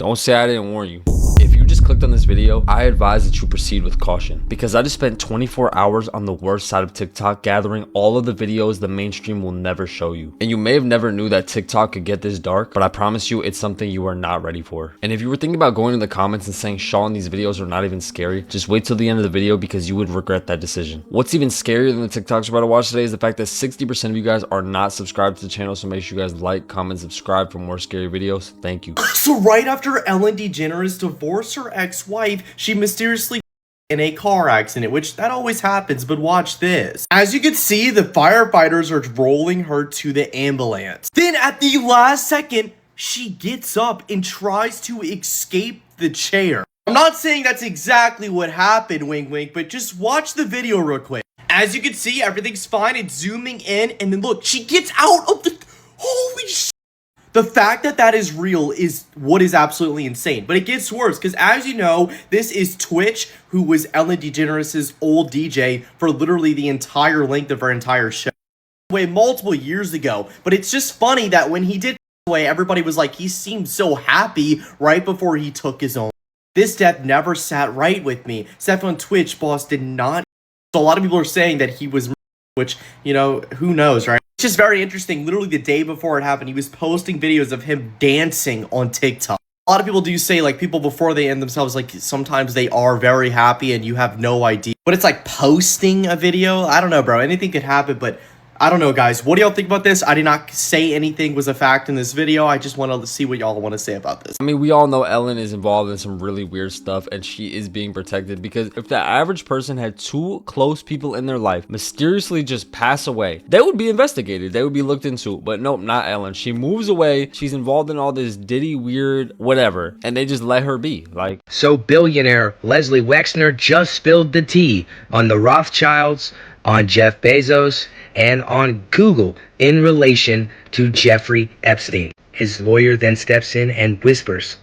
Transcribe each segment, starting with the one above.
Don't say I didn't warn you. If you just clicked on this video, I advise that you proceed with caution, because I just spent 24 hours on the worst side of TikTok gathering all of the videos the mainstream will never show you. And you may have never knew that TikTok could get this dark, but I promise you it's something you are not ready for. And if you were thinking about going to the comments and saying Sean, these videos are not even scary, just wait till the end of the video because you would regret that decision. What's even scarier than the TikToks we're about to watch today is the fact that 60% of you guys are not subscribed to the channel, so make sure you guys like, comment, subscribe for more scary videos. Thank you. So right after Ellen DeGeneres divorced her ex-wife, she mysteriously in a car accident, which that always happens, but watch this. As you can see, the firefighters are rolling her to the ambulance. Then at the last second, she gets up and tries to escape the chair. I'm not saying that's exactly what happened, wink wink, but just watch the video real quick. As you can see, everything's fine. It's zooming in, and then look, she gets out of the... Holy shit. The fact that that is real is what is absolutely insane. But it gets worse, because as you know, this is Twitch, who was Ellen DeGeneres' old DJ for literally the entire length of her entire show. Way multiple years ago. But it's just funny that when he did away, everybody was like, he seemed so happy right before he took his own. This death never sat right with me. Steph on Twitch, boss, did not. So a lot of people are saying that he was, which, you know, who knows, right? It's just very interesting. Literally the day before it happened, he was posting videos of him dancing on TikTok. A lot of people do say, like, people before they end themselves, like, sometimes they are very happy and you have no idea. But it's like posting a video. I don't know, bro. Anything could happen, but I don't know, guys. What do y'all think about this? I did not say anything was a fact in this video. I just wanted to see what y'all want to say about this. I mean, we all know Ellen is involved in some really weird stuff, and she is being protected, because if the average person had two close people in their life mysteriously just pass away, they would be investigated. They would be looked into. But nope, not Ellen. She moves away. She's involved in all this Diddy weird whatever, and they just let her be. Like, so billionaire Leslie Wexner just spilled the tea on the Rothschilds, on Jeff Bezos, and on Google in relation to Jeffrey Epstein. His lawyer then steps in and whispers,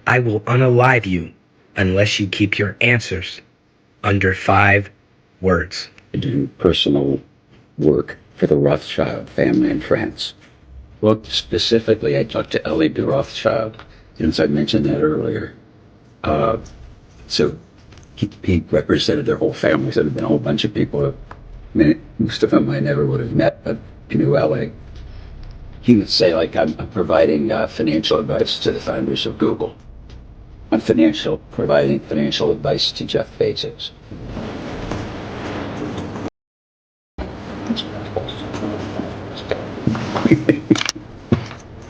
"I will unalive you unless you keep your answers under 5 words." I do personal work for the Rothschild family in France. Well, specifically, I talked to Ellie de Rothschild, since I mentioned that earlier. So he represented their whole family. So there have been a whole bunch of people. I mean, most of them I never would have met, but he knew Ellie. He would say, like, I'm providing financial advice to the founders of Google. I'm providing financial advice to Jeff Bezos.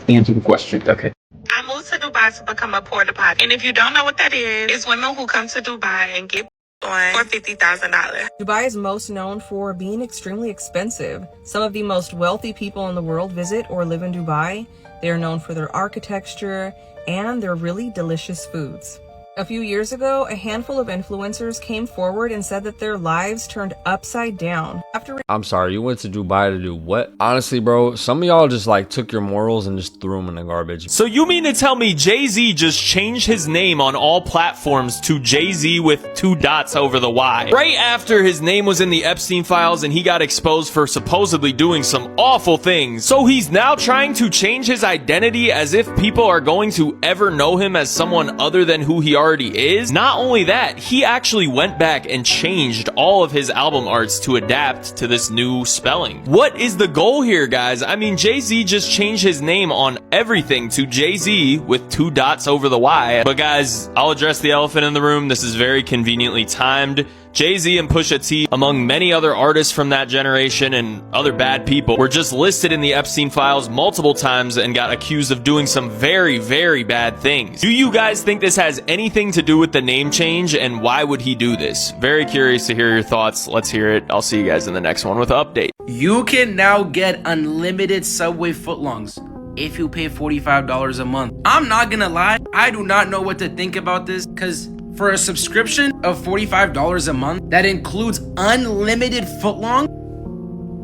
Answer the question. Okay. I moved to Dubai to become a porta potty. And if you don't know what that is, it's women who come to Dubai and get on for $50,000. Dubai is most known for being extremely expensive. Some of the most wealthy people in the world visit or live in Dubai. They are known for their architecture and their really delicious foods. A few years ago, a handful of influencers came forward and said that their lives turned upside down. I'm sorry, you went to Dubai to do what? Honestly, bro, some of y'all just like took your morals and just threw them in the garbage. So you mean to tell me Jay-Z just changed his name on all platforms to Jay-Z with 2 dots over the Y? Right after his name was in the Epstein files and he got exposed for supposedly doing some awful things. So he's now trying to change his identity as if people are going to ever know him as someone other than who he already is? Not only that, he actually went back and changed all of his album arts to adapt to this new spelling. What is the goal here, guys? I mean, Jay-Z just changed his name on everything to Jay-Z with 2 dots over the Y. But guys, I'll address the elephant in the room. This is very conveniently timed. Jay-Z and Pusha T, among many other artists from that generation and other bad people, were just listed in the Epstein files multiple times and got accused of doing some very, very bad things. Do you guys think this has anything to do with the name change, and why would he do this? Very curious to hear your thoughts. Let's hear it. I'll see you guys in the next one with an update. You can now get unlimited Subway footlongs if you pay $45 a month. I'm not gonna lie, I do not know what to think about this, because for a subscription of $45 a month that includes unlimited footlong,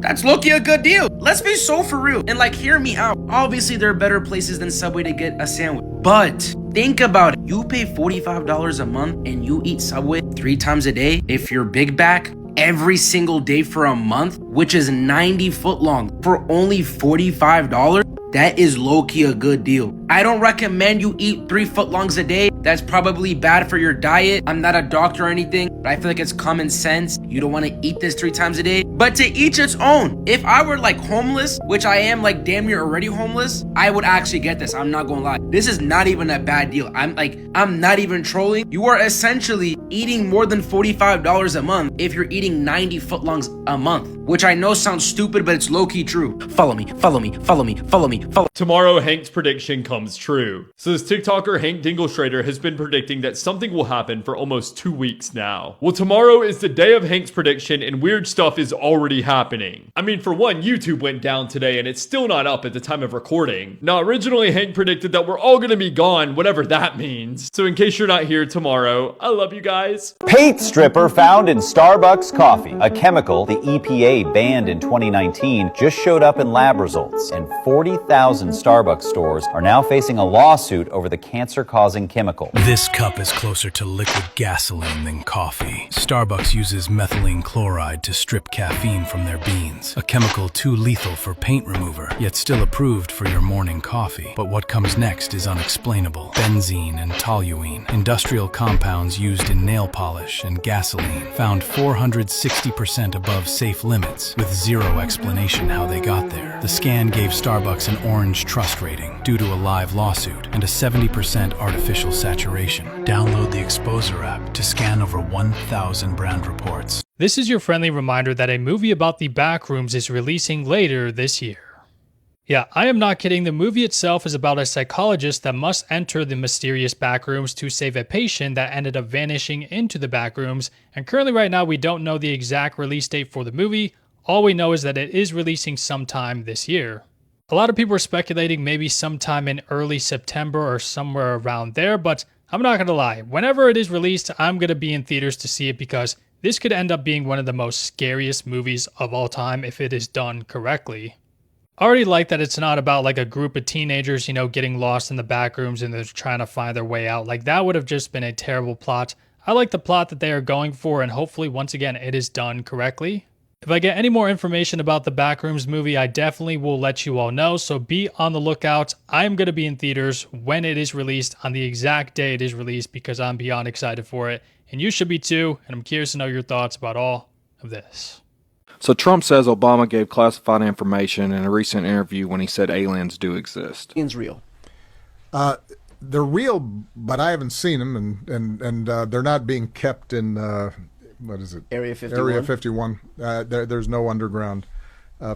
that's low-key a good deal. Let's be so for real. And like, hear me out. Obviously, there are better places than Subway to get a sandwich. But think about it. You pay $45 a month and you eat Subway 3 times a day. If you're big back every single day for a month, which is 90 foot long, for only $45, that is low-key a good deal. I don't recommend you eat 3 footlongs a day. That's probably bad for your diet. I'm not a doctor or anything, but I feel like it's common sense. You don't want to eat this 3 times a day, but to each its own. If I were like homeless, which I am like damn near already homeless, I would actually get this. I'm not gonna lie. This is not even a bad deal. I'm not even trolling. You are essentially eating more than $45 a month if you're eating 90 footlongs a month, which I know sounds stupid, but it's low-key true. Follow me, follow me, follow me, follow me, follow. Tomorrow, Hank's prediction comes true. So this TikToker, Hank Dingle has been predicting that something will happen for almost 2 weeks now. Well, tomorrow is the day of Hank's prediction and weird stuff is already happening. I mean, for one, YouTube went down today and it's still not up at the time of recording. Now, originally, Hank predicted that we're all gonna be gone, whatever that means. So in case you're not here tomorrow, I love you guys. Paint stripper found in Starbucks coffee. A chemical the EPA banned in 2019 just showed up in lab results, and 40,000 Starbucks stores are now facing a lawsuit over the cancer-causing chemical. This cup is closer to liquid gasoline than coffee. Starbucks uses methylene chloride to strip caffeine from their beans, a chemical too lethal for paint remover, yet still approved for your morning coffee. But what comes next is unexplainable. Benzene and toluene, industrial compounds used in nail polish and gasoline, found 460% above safe limits, with zero explanation how they got there. The scan gave Starbucks an orange trust rating due to a live lawsuit and a 70% artificial saturation. Download the Exposure app to scan over 1,000 brand reports. This is your friendly reminder that a movie about the backrooms is releasing later this year. Yeah, I am not kidding. The movie itself is about a psychologist that must enter the mysterious backrooms to save a patient that ended up vanishing into the backrooms, and currently right now we don't know the exact release date for the movie. All we know is that it is releasing sometime this year. A lot of people are speculating maybe sometime in early September or somewhere around there, but I'm not gonna lie, whenever it is released, I'm gonna be in theaters to see it because this could end up being one of the most scariest movies of all time if it is done correctly. I already like that it's not about like a group of teenagers, you know, getting lost in the back rooms and they're trying to find their way out. Like that would have just been a terrible plot. I like the plot that they are going for, and hopefully once again it is done correctly. If I get any more information about the Backrooms movie, I definitely will let you all know, so be on the lookout. I'm going to be in theaters when it is released, on the exact day it is released, because I'm beyond excited for it, and you should be too, and I'm curious to know your thoughts about all of this. So Trump says Obama gave classified information in a recent interview when he said aliens do exist. Aliens real. They're real, but I haven't seen them, and they're not being kept in... what is it? Area 51. Area 51. There's no underground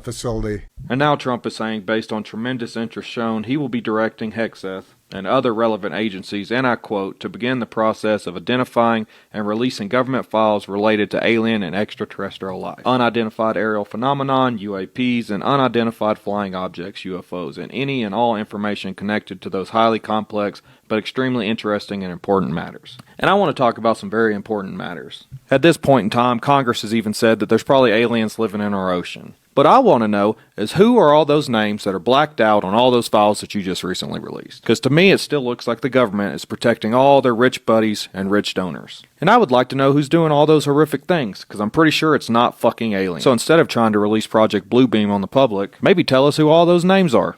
facility. And now Trump is saying, based on tremendous interest shown, he will be directing Hexeth and other relevant agencies, and I quote, to begin the process of identifying and releasing government files related to alien and extraterrestrial life, unidentified aerial phenomenon, UAPs, and unidentified flying objects, UFOs, and any and all information connected to those highly complex but extremely interesting and important matters. And I want to talk about some very important matters. At this point in time, Congress has even said that there's probably aliens living in our ocean. But I want to know is who are all those names that are blacked out on all those files that you just recently released? Because to me, it still looks like the government is protecting all their rich buddies and rich donors. And I would like to know who's doing all those horrific things, because I'm pretty sure it's not fucking aliens. So instead of trying to release Project Bluebeam on the public, maybe tell us who all those names are.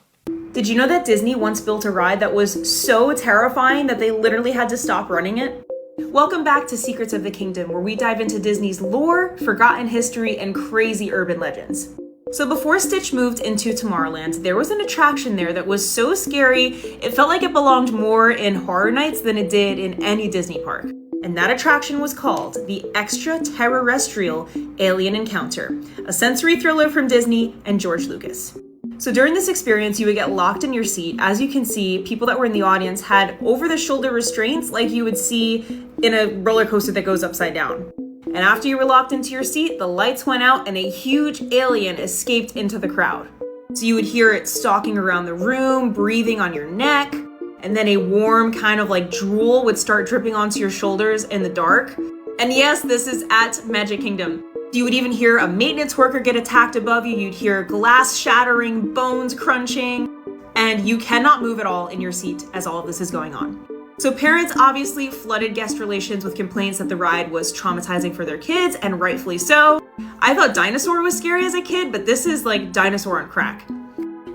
Did you know that Disney once built a ride that was so terrifying that they literally had to stop running it? Welcome back to Secrets of the Kingdom, where we dive into Disney's lore, forgotten history, and crazy urban legends. So before Stitch moved into Tomorrowland, there was an attraction there that was so scary, it felt like it belonged more in Horror Nights than it did in any Disney park. And that attraction was called the Extraterrestrial Alien Encounter, a sensory thriller from Disney and George Lucas. So during this experience, you would get locked in your seat. As you can see, people that were in the audience had over-the-shoulder restraints like you would see in a roller coaster that goes upside down. And after you were locked into your seat, the lights went out and a huge alien escaped into the crowd. So you would hear it stalking around the room, breathing on your neck, and then a warm kind of like drool would start dripping onto your shoulders in the dark. And yes, this is at Magic Kingdom. You would even hear a maintenance worker get attacked above you. You'd hear glass shattering, bones crunching, and you cannot move at all in your seat as all of this is going on. So parents obviously flooded guest relations with complaints that the ride was traumatizing for their kids, and rightfully so. I thought Dinosaur was scary as a kid, but this is like Dinosaur on crack.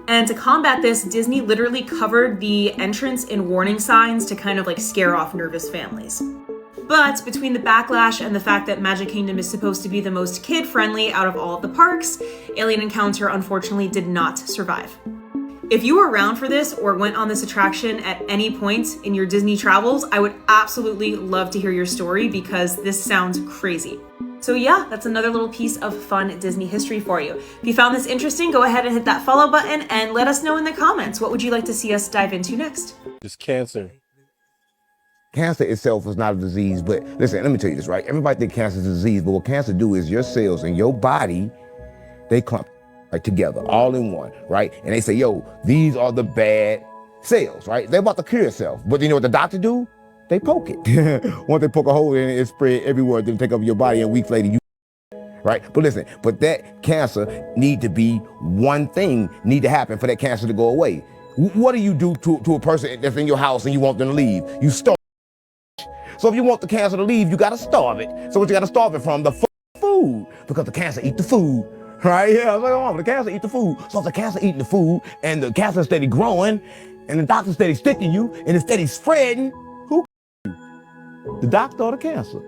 And to combat this, Disney literally covered the entrance in warning signs to kind of like scare off nervous families. But between the backlash and the fact that Magic Kingdom is supposed to be the most kid-friendly out of all of the parks, Alien Encounter unfortunately did not survive. If you were around for this or went on this attraction at any point in your Disney travels, I would absolutely love to hear your story because this sounds crazy. So yeah, that's another little piece of fun Disney history for you. If you found this interesting, go ahead and hit that follow button and let us know in the comments, what would you like to see us dive into next? It's cancer. Cancer itself is not a disease, but listen, let me tell you this, right? Everybody think cancer is a disease, but what cancer do is your cells in your body, they clump right together, all in one, right? And they say, yo, these are the bad cells, right? They're about to cure itself. But you know what the doctor do? They poke it. Once they poke a hole in it, it spread everywhere, then take over your body, and weeks later, you right? But listen, but that cancer need to be one thing need to happen for that cancer to go away. What do you do to a person that's in your house and you want them to leave? You starve. So if you want the cancer to leave, you gotta starve it. So what you gotta starve it from? The food, because the cancer eat the food. Right? Yeah, like, oh, the cancer eat the food. So if the cancer eating the food and the cancer steady growing and the doctor steady sticking you and it's steady spreading, who you? The doctor or the cancer?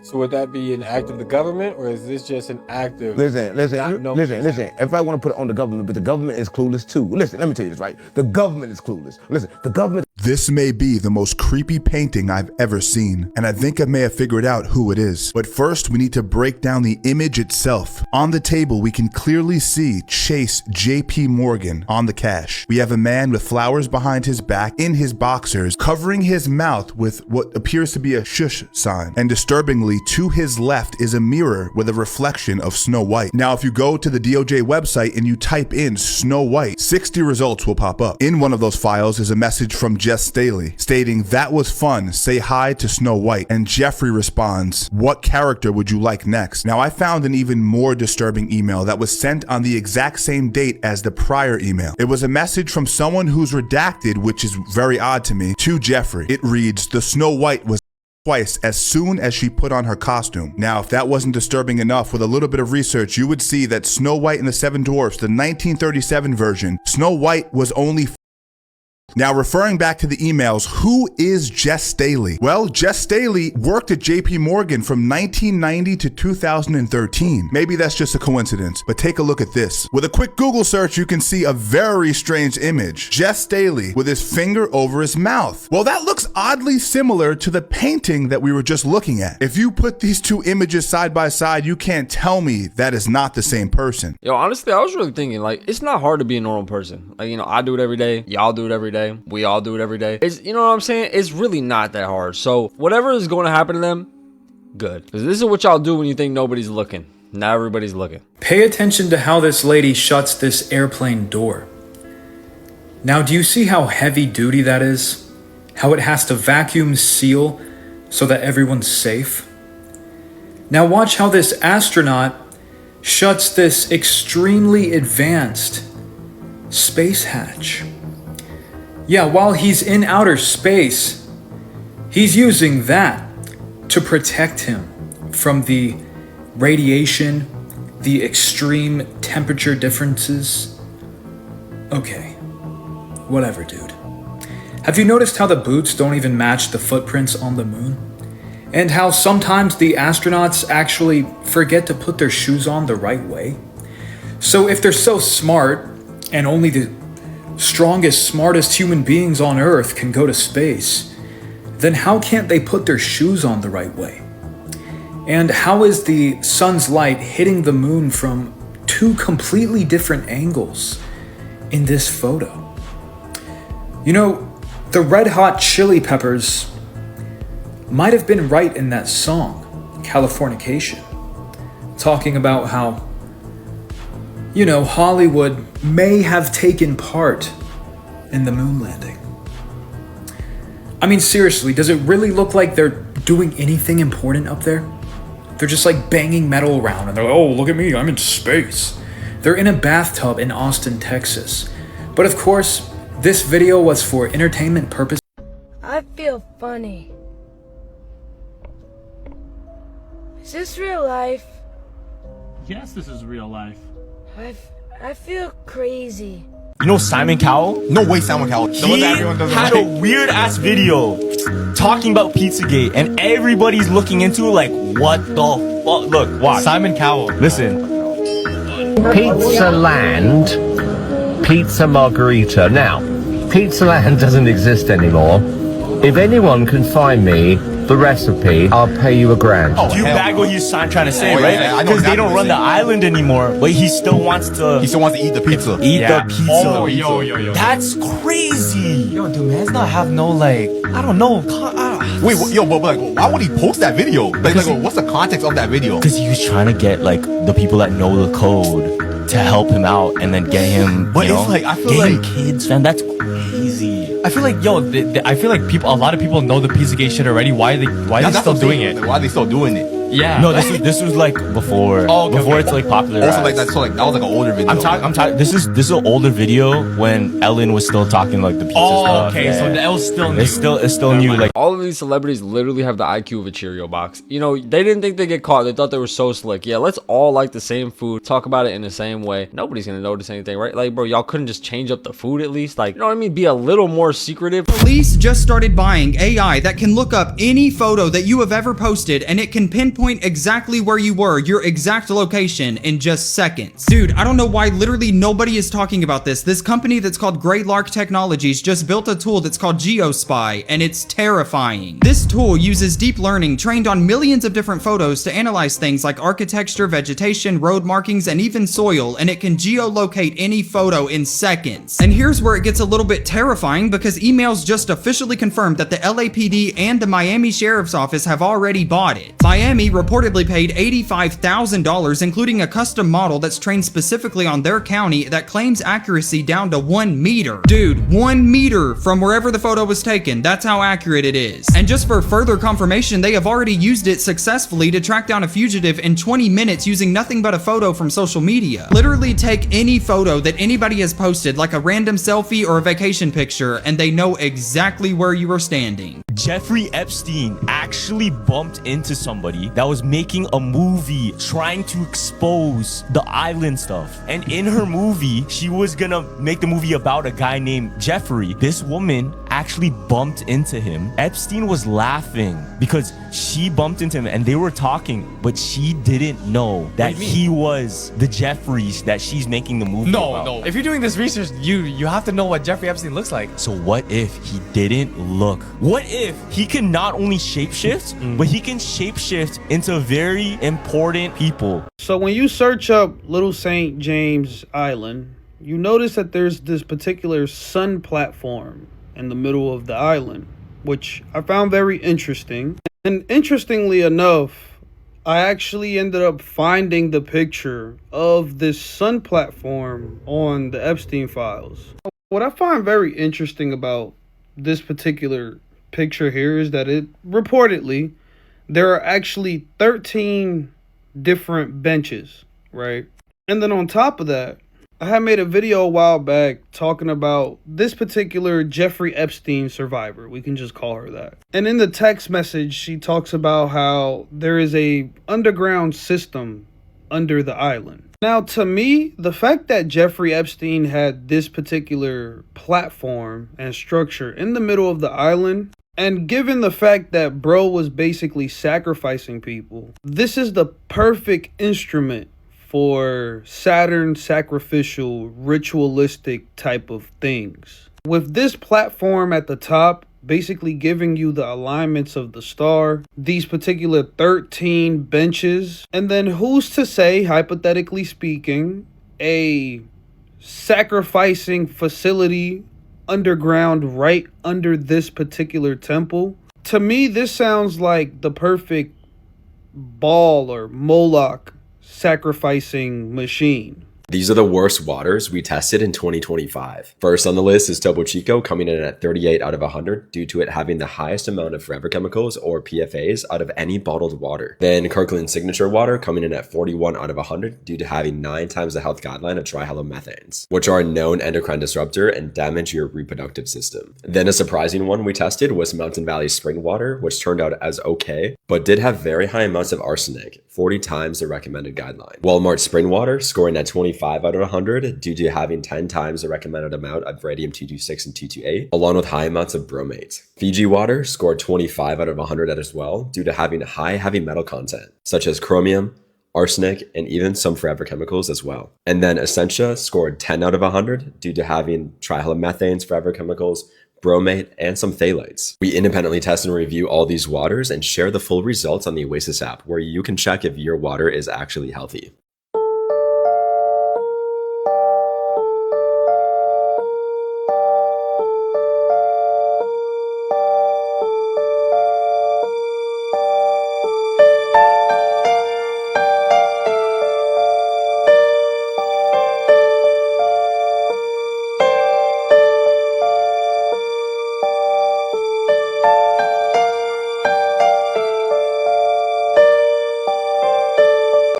So would that be an act of the government, or is this just an act of... Listen. If I want to put it on the government, but the government is clueless too. Listen, let me tell you this, right? The government is clueless. Listen, the government... This may be the most creepy painting I've ever seen, and I think I may have figured out who it is. But first, we need to break down the image itself. On the table, we can clearly see Chase J.P. Morgan on the cash. We have a man with flowers behind his back in his boxers, covering his mouth with what appears to be a shush sign. And disturbingly, to his left is a mirror with a reflection of Snow White. Now, if you go to the DOJ website and you type in Snow White, 60 results will pop up. In one of those files is a message from Jess Staley stating, "That was fun, say hi to Snow White." And Jeffrey responds, "What character would you like next?" Now, I found an even more disturbing email that was sent on the exact same date as the prior email. It was a message from someone who's redacted, which is very odd to me, to Jeffrey. It reads, "The Snow White was twice as soon as she put on her costume." Now, if that wasn't disturbing enough, with a little bit of research, you would see that Snow White and the Seven Dwarfs, the 1937 version, Snow White was only... Now, referring back to the emails, who is Jess Staley? Well, Jess Staley worked at JP Morgan from 1990 to 2013. Maybe that's just a coincidence, but take a look at this. With a quick Google search, you can see a very strange image. Jess Staley with his finger over his mouth. Well, that looks oddly similar to the painting that we were just looking at. If you put these two images side by side, you can't tell me that is not the same person. Yo, honestly, I was really thinking, like, it's not hard to be a normal person. Like, you know, I do it every day. Y'all do it every day. We all do it every day. It's, you know what I'm saying? It's really not that hard. So whatever is going to happen to them, good. Because this is what y'all do when you think nobody's looking. Now everybody's looking. Pay attention to how this lady shuts this airplane door. Now, do you see how heavy duty that is? How it has to vacuum seal so that everyone's safe? Now watch how this astronaut shuts this extremely advanced space hatch. Yeah, while he's in outer space, he's using that to protect him from the radiation, the extreme temperature differences. Okay, whatever, dude. Have you noticed how the boots don't even match the footprints on the moon? And how sometimes the astronauts actually forget to put their shoes on the right way? So if they're so smart, and only the strongest, smartest human beings on Earth can go to space, then how can't they put their shoes on the right way? And how is the sun's light hitting the moon from two completely different angles in this photo? You know, the Red Hot Chili Peppers might have been right in that song, Californication, talking about how, you know, Hollywood may have taken part in the moon landing. I mean, seriously, does it really look like they're doing anything important up there? They're just like banging metal around and they're like, oh, look at me, I'm in space. They're in a bathtub in Austin, Texas. But of course, this video was for entertainment purposes. funny. Is this real life? Yes, this is real life. I feel crazy. You know Simon Cowell? No way, Simon Cowell. He had a weird ass video talking about Pizzagate, and everybody's looking into it like, what the fuck? Look, watch. Simon Cowell. Listen. Pizza Land, Pizza Margarita. Now, Pizza Land doesn't exist anymore. If anyone can find me the recipe, I'll pay you $1,000. Do you bag what he's trying to say, Oh, right? yeah, I know Because they exactly don't what run he's the saying. island anymore, but he still wants to. He still wants to eat the pizza. Eat Yeah. the pizza. Oh, yo. That's crazy. Yo, dude, man's not have no like. I don't know. Wait, but like, why would he post that video? Like, what's the context of that video? Because he was trying to get like the people that know the code to help him out and then get him. But you know, it's like, I feel get like him kids, man. That's crazy. I feel like, I feel like a lot of people know the Pizzagate shit already. Why are they still doing it? Like, why are they still doing it? Yeah. No, this was like before. Before it's like popular. Also, like that was like an older video. I'm talking. This is an older video when Ellen was still talking like the pizza stuff. Okay, so that was still new. It's still new. Like all of these celebrities literally have the IQ of a Cheerio box. You know, they didn't think they get caught. They thought they were so slick. Yeah, let's all like the same food, talk about it in the same way. Nobody's gonna notice anything, right? Like, bro, y'all couldn't just change up the food at least. Like, you know what I mean? Be a little more secretive. Police just started buying AI that can look up any photo that you have ever posted, and it can pinpoint exactly where you were, your exact location, in just seconds. Dude, I don't know why literally nobody is talking about this. This company that's called Greylark Technologies just built a tool that's called GeoSpy, and it's terrifying. This tool uses deep learning trained on millions of different photos to analyze things like architecture, vegetation, road markings, and even soil, and it can geolocate any photo in seconds. And here's where it gets a little bit terrifying, because emails just officially confirmed that the LAPD and the Miami Sheriff's Office have already bought it. Miami reportedly paid $85,000, including a custom model that's trained specifically on their county that claims accuracy down to 1 meter. Dude, 1 meter from wherever the photo was taken. That's how accurate it is. And just for further confirmation, they have already used it successfully to track down a fugitive in 20 minutes using nothing but a photo from social media. Literally take any photo that anybody has posted, like a random selfie or a vacation picture, and they know exactly where you are standing. Jeffrey Epstein actually bumped into somebody that was making a movie trying to expose the island stuff. And in her movie, she was gonna make the movie about a guy named Jeffrey. This woman actually bumped into him. Epstein was laughing because she bumped into him and they were talking, but she didn't know that he was the Jeffreys that she's making the movie about. No. If you're doing this research, you have to know what Jeffrey Epstein looks like. So what if he didn't look? What if he can not only shapeshift, but he can shapeshift into very important people? So when you search up Little St. James Island, you notice that there's this particular sun platform in the middle of the island, which I found very interesting. And interestingly enough, I actually ended up finding the picture of this sun platform on the Epstein files. What I find very interesting about this particular picture here is that it reportedly there are actually 13 different benches, right? And then on top of that, I had made a video a while back talking about this particular Jeffrey Epstein survivor. We can just call her that. And in the text message, she talks about how there is a underground system under the island. Now, to me, the fact that Jeffrey Epstein had this particular platform and structure in the middle of the island, and given the fact that bro was basically sacrificing people, this is the perfect instrument for Saturn sacrificial, ritualistic type of things. With this platform at the top, basically giving you the alignments of the star, these particular 13 benches, and then who's to say, hypothetically speaking, a sacrificing facility underground right under this particular temple. To me, this sounds like the perfect Baal or Moloch sacrificing machine. These are the worst waters we tested in 2025. First on the list is Topo Chico, coming in at 38 out of 100 due to it having the highest amount of forever chemicals or PFAs out of any bottled water. Then Kirkland Signature Water coming in at 41 out of 100 due to having 9 times the health guideline of trihalomethanes, which are a known endocrine disruptor and damage your reproductive system. Then a surprising one we tested was Mountain Valley Spring Water, which turned out as okay, but did have very high amounts of arsenic, 40 times the recommended guideline. Walmart Spring Water scoring at 25 out of 100 due to having 10 times the recommended amount of radium-226 and 228, along with high amounts of bromate. Fiji Water scored 25 out of 100 as well due to having high heavy metal content, such as chromium, arsenic, and even some forever chemicals as well. And then Essentia scored 10 out of 100 due to having trihalomethanes, forever chemicals, bromate, and some phthalates. We independently test and review all these waters and share the full results on the Oasis app, where you can check if your water is actually healthy.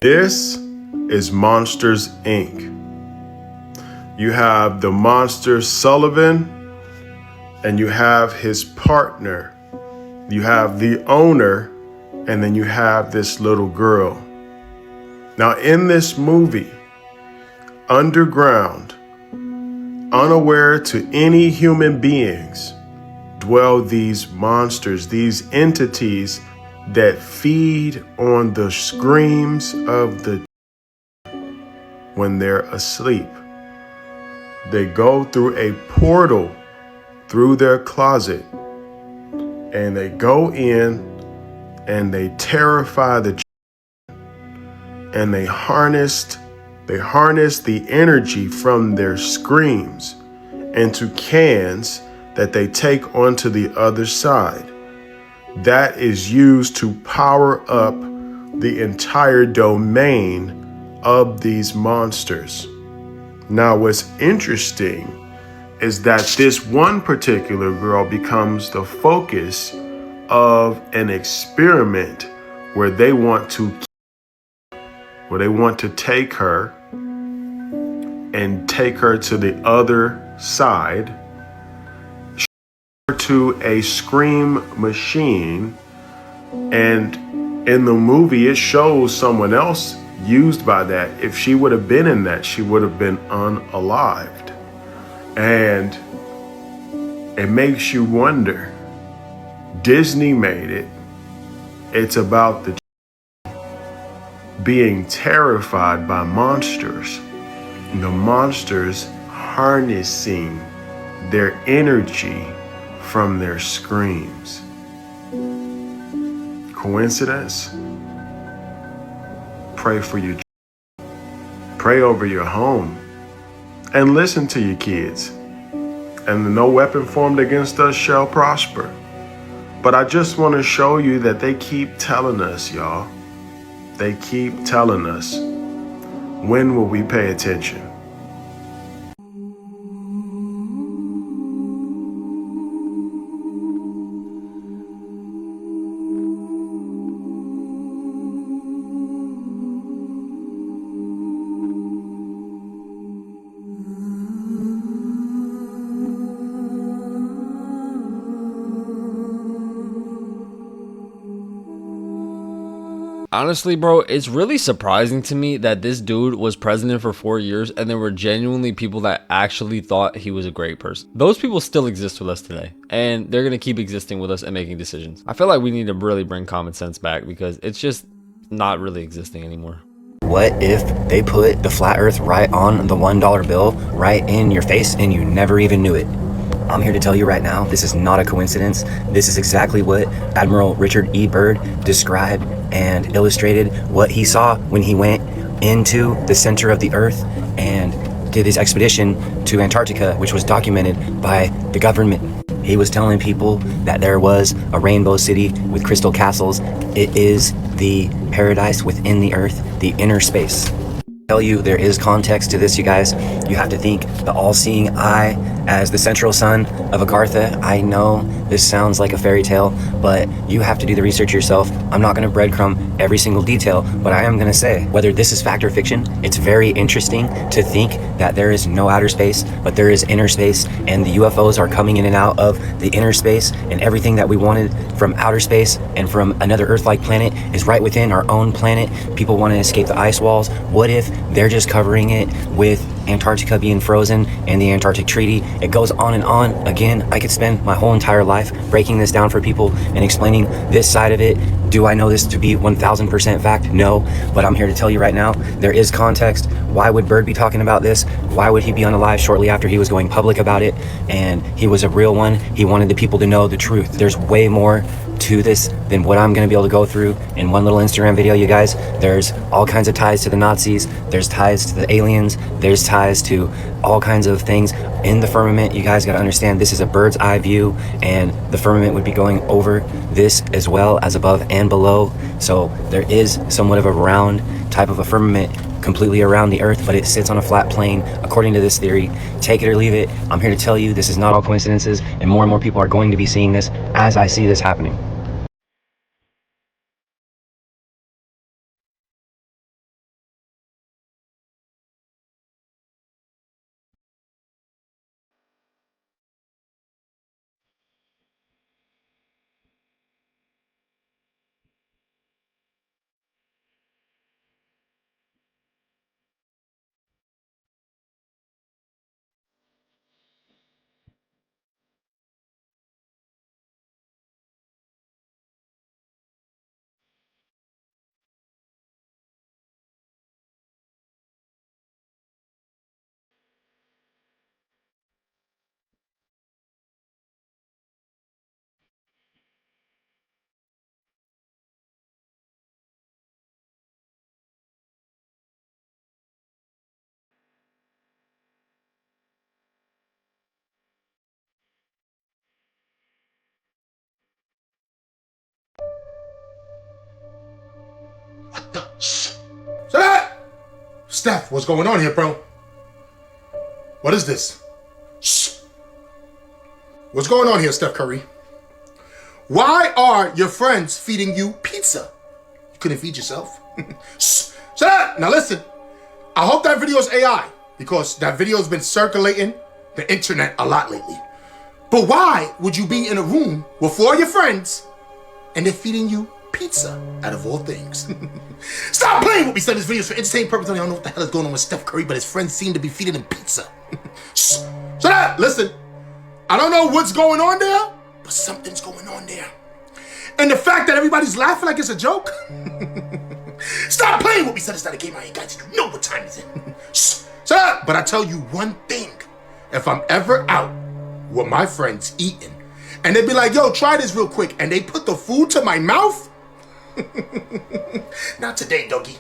This is Monsters, Inc. You have the monster Sullivan, and you have his partner. You have the owner, and then you have this little girl. Now, in this movie, underground, unaware to any human beings, dwell these monsters, these entities that feed on the screams of the when they're asleep. They go through a portal through their closet, and they go in and they terrify the and they harness the energy from their screams into cans that they take onto the other side. That is used to power up the entire domain of these monsters. Now, what's interesting is that this one particular girl becomes the focus of an experiment where they want to take her and take her to the other side, to a scream machine, and in the movie it shows someone else used by that. If she would have been in that, she would have been unalived. And it makes you wonder, Disney made it. It's about the being terrified by monsters, and the monsters harnessing their energy from their screams. Coincidence? Pray for your pray over your home, and listen to your kids. And no weapon formed against us shall prosper. But I just want to show you that they keep telling us, y'all. They keep telling us. When will we pay attention? Honestly, bro, it's really surprising to me that this dude was president for 4 years and there were genuinely people that actually thought he was a great person. Those people still exist with us today, and they're going to keep existing with us and making decisions. I feel like we need to really bring common sense back because it's just not really existing anymore. What if they put the flat earth right on the $1 bill, right in your face, and you never even knew it? I'm here to tell you right now, this is not a coincidence. This is exactly what Admiral Richard E. Byrd described and illustrated what he saw when he went into the center of the earth and did his expedition to Antarctica, which was documented by the government. He was telling people that there was a rainbow city with crystal castles. It is the paradise within the earth, the inner space. Tell you there is context to this, you guys. You have to think the all-seeing eye as the central sun of Agartha. I know this sounds like a fairy tale, but you have to do the research yourself. I'm not going to breadcrumb every single detail, but I am going to say, whether this is fact or fiction, it's very interesting to think that there is no outer space, but there is inner space, and the UFOs are coming in and out of the inner space, and everything that we wanted from outer space and from another Earth-like planet is right within our own planet. People want to escape the ice walls. What if they're just covering it with Antarctica being frozen and the Antarctic Treaty? It goes on and on. Again, I could spend my whole entire life breaking this down for people and explaining this side of it. Do I know this to be 1000% fact? No, but I'm here to tell you right now, there is context. Why would Bird be talking about this? Why would he be unalive shortly after he was going public about it? And he was a real one. He wanted the people to know the truth. There's way more to this than what I'm going to be able to go through in one little Instagram video, you guys. There's all kinds of ties to the Nazis. There's ties to the aliens. There's ties to all kinds of things in the firmament. You guys got to understand this is a bird's eye view, and the firmament would be going over this as well as above and below. So there is somewhat of a round type of a firmament completely around the earth, but it sits on a flat plane according to this theory. Take it or leave it. I'm here to tell you this is not all coincidences, and more people are going to be seeing this as I see this happening. Shut up! Steph, what's going on here, bro? What is this? Shh. What's going on here, Steph Curry? Why are your friends feeding you pizza? You couldn't feed yourself? Shh. Shut up! Now listen, I hope that video is AI, because that video has been circulating the internet a lot lately. But why would you be in a room with 4 of your friends and they're feeding you pizza, out of all things? Stop playing with me, son. This video is for entertainment purposes. I don't know what the hell is going on with Steph Curry, but his friends seem to be feeding him pizza. Shh. Shut up! Listen, I don't know what's going on there, but something's going on there. And the fact that everybody's laughing like it's a joke. Stop playing with me, son. It's not a game. I ain't got you. You know what time is it? Shh. Shut up! But I tell you one thing. If I'm ever out with my friends eating, and they'd be like, yo, try this real quick, and they put the food to my mouth, not today, doggy.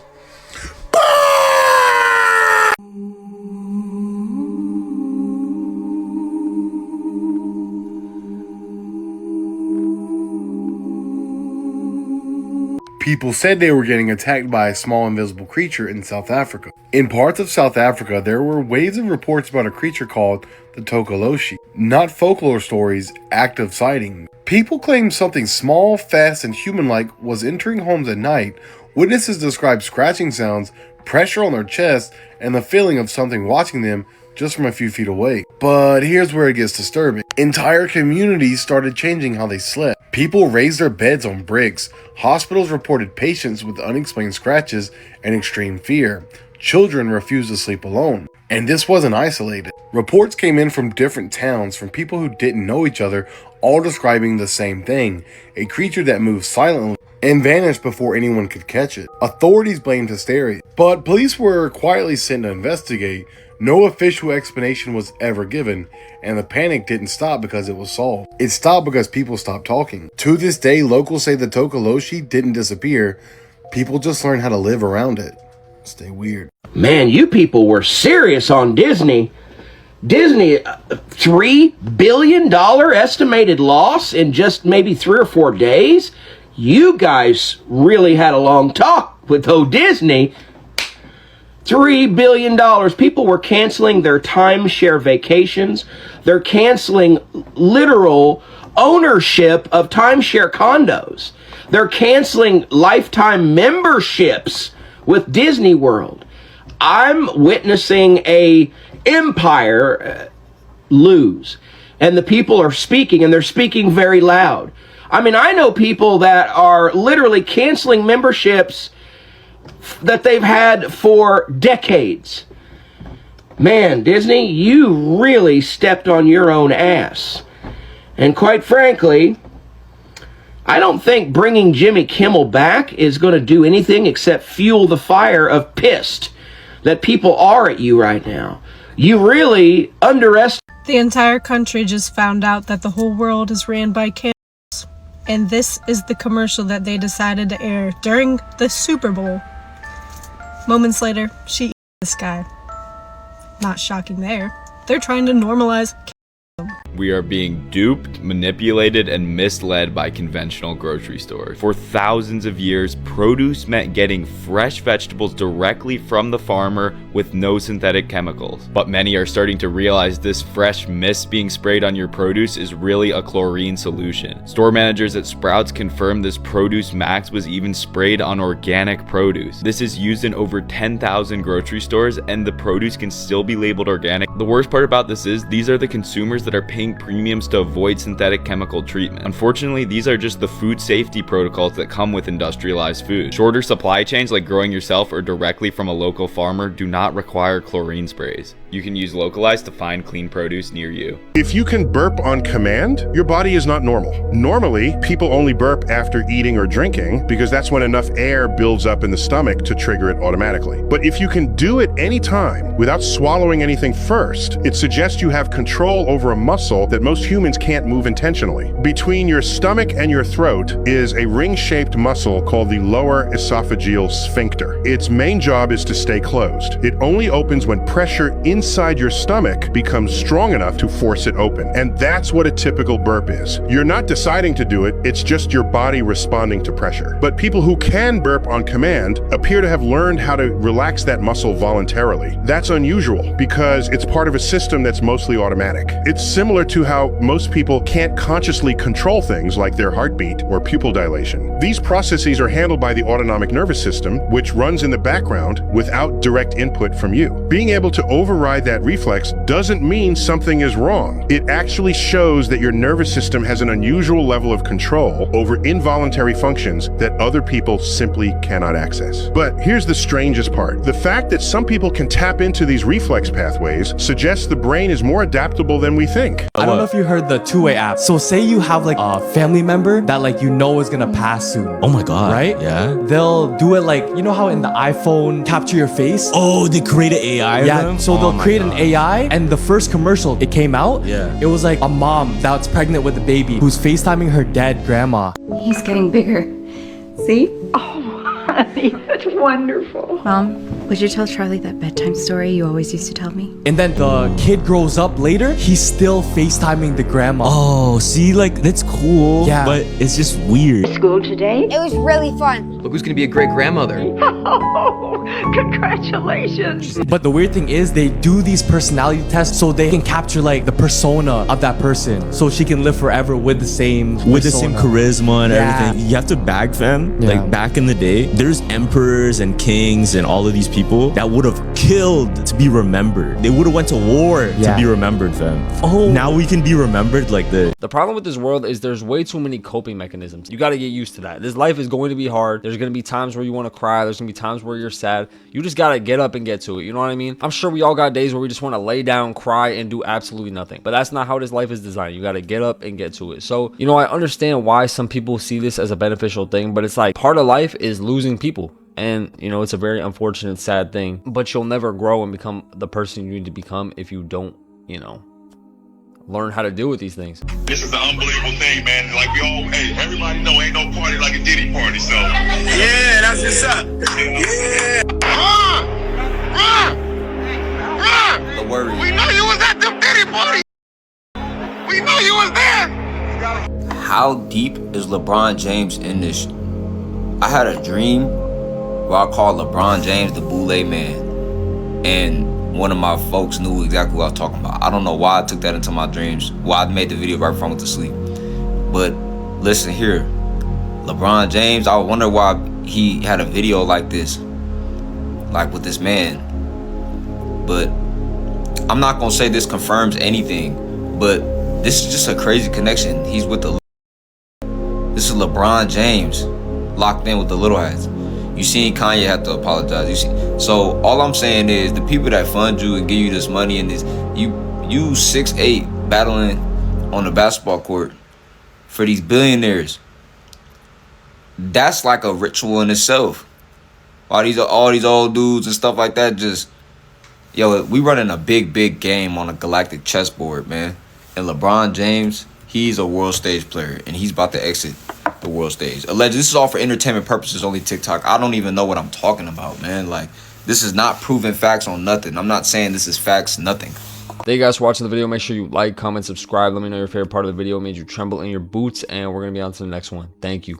People said they were getting attacked by a small invisible creature in South Africa. In parts of South Africa, there were waves of reports about a creature called the Tokoloshe. Not folklore stories, active sightings. People claimed something small, fast, and human-like was entering homes at night. Witnesses described scratching sounds, pressure on their chest, and the feeling of something watching them just from a few feet away. But here's where it gets disturbing. Entire communities started changing how they slept. People raised their beds on bricks. Hospitals reported patients with unexplained scratches and extreme fear. Children refused to sleep alone. And this wasn't isolated. Reports came in from different towns from people who didn't know each other, all describing the same thing. A creature that moved silently and vanished before anyone could catch it. Authorities blamed hysteria, but police were quietly sent to investigate. No official explanation was ever given, and the panic didn't stop because it was solved. It stopped because people stopped talking. To this day, locals say the Tokoloshe didn't disappear. People just learned how to live around it. Stay weird. Man, you people were serious on Disney. Disney, $3 billion estimated loss in just maybe 3 or 4 days? You guys really had a long talk with old Disney. $3 billion. People were canceling their timeshare vacations. They're canceling literal ownership of timeshare condos. They're canceling lifetime memberships with Disney World. I'm witnessing a empire lose. And the people are speaking, and they're speaking very loud. I mean, I know people that are literally canceling memberships that they've had for decades. Man, Disney, you really stepped on your own ass. And quite frankly, I don't think bringing Jimmy Kimmel back is going to do anything except fuel the fire of pissed that people are at you right now. You really underestimate. The entire country just found out that the whole world is ran by cannibals. And this is the commercial that they decided to air during the Super Bowl. Moments later, she eats this guy. Not shocking there. They're trying to normalize cannibalism. We are being duped, manipulated, and misled by conventional grocery stores. For thousands of years, produce meant getting fresh vegetables directly from the farmer with no synthetic chemicals. But many are starting to realize this fresh mist being sprayed on your produce is really a chlorine solution. Store managers at Sprouts confirmed this Produce Max was even sprayed on organic produce. This is used in over 10,000 grocery stores, and the produce can still be labeled organic. The worst part about this is these are the consumers that are paying premiums to avoid synthetic chemical treatment. Unfortunately, these are just the food safety protocols that come with industrialized food. Shorter supply chains like growing yourself or directly from a local farmer do not require chlorine sprays. You can use Localized to find clean produce near you. If you can burp on command, your body is not normal. Normally, people only burp after eating or drinking because that's when enough air builds up in the stomach to trigger it automatically. But if you can do it anytime without swallowing anything first, it suggests you have control over a muscle that most humans can't move intentionally. Between your stomach and your throat is a ring-shaped muscle called the lower esophageal sphincter. Its main job is to stay closed. It only opens when pressure inside your stomach becomes strong enough to force it open. And that's what a typical burp is. You're not deciding to do it, it's just your body responding to pressure. But people who can burp on command appear to have learned how to relax that muscle voluntarily. That's unusual because it's part of a system that's mostly automatic. It's similar to how most people can't consciously control things like their heartbeat or pupil dilation. These processes are handled by the autonomic nervous system, which runs in the background without direct input from you. Being able to override that reflex doesn't mean something is wrong. It actually shows that your nervous system has an unusual level of control over involuntary functions that other people simply cannot access. But here's the strangest part. The fact that some people can tap into these reflex pathways suggests the brain is more adaptable than we think. I don't know if you heard the two-way app. So say you have like a family member that like you know is gonna pass soon. Oh my god. Right? Yeah. They'll do it like, you know how in the iPhone capture your face? Oh, they create an AI of Yeah, them? so they'll create an AI, and the first commercial it came out, it was like a mom that's pregnant with a baby who's FaceTiming her dead grandma. He's getting bigger. See? Oh, honey, that's wonderful. Mom, would you tell Charlie that bedtime story you always used to tell me? And then the kid grows up later, he's still FaceTiming the grandma. Oh, see, like, that's cool. Yeah. But it's just weird. School today? It was really fun. Look who's gonna be a great grandmother. Oh, congratulations. But the weird thing is they do these personality tests so they can capture like the persona of that person, so she can live forever with the same charisma and Yeah. everything. You have to bag fam. Yeah. Like back in the day, there's emperors and kings and all of these people that would have killed to be remembered. They would have went to war to be remembered, fam. Oh, now we can be remembered like this. The problem with this world is there's way too many coping mechanisms. You got to get used to that. This life is going to be hard. There's going to be times where you want to cry. There's going to be times where you're sad. You just got to get up and get to it. You know what I mean? I'm sure we all got days where we just want to lay down, cry, and do absolutely nothing. But that's not how this life is designed. You got to get up and get to it. So, you know, I understand why some people see this as a beneficial thing, but it's like part of life is losing people. And, you know, it's a very unfortunate, sad thing. But you'll never grow and become the person you need to become if you don't, you know, learn how to deal with these things. This is the unbelievable thing, man. Like we all, hey, everybody know ain't no party like a Diddy party, so. Yeah, that's what's up. Yeah. Don't worry. We know you was at the Diddy party. We know you was there. How deep is LeBron James in this? I had a dream where I called LeBron James the Boule Man. and one of my folks knew exactly what I was talking about. I don't know why I took that into my dreams, why I made the video right before I went to sleep. But listen here, LeBron James, I wonder why he had a video like this, like with this man. But I'm not gonna say this confirms anything, but this is just a crazy connection. He's with this is LeBron James locked in with the little hats. You seen Kanye have to apologize. So all I'm saying is the people that fund you and give you this money and this, you 6'8" battling on the basketball court for these billionaires. That's like a ritual in itself. All these old dudes and stuff like that, just, yo, we running a big game on a galactic chessboard, man. And LeBron James, he's a world stage player, and he's about to exit the world stage. Allegedly, this is all for entertainment purposes, only TikTok. I don't even know what I'm talking about, man. Like, this is not proven facts on nothing. I'm not saying this is facts, nothing. Thank you guys for watching the video. Make sure you like, comment, subscribe. Let me know your favorite part of the video made you tremble in your boots, and we're going to be on to the next one. Thank you.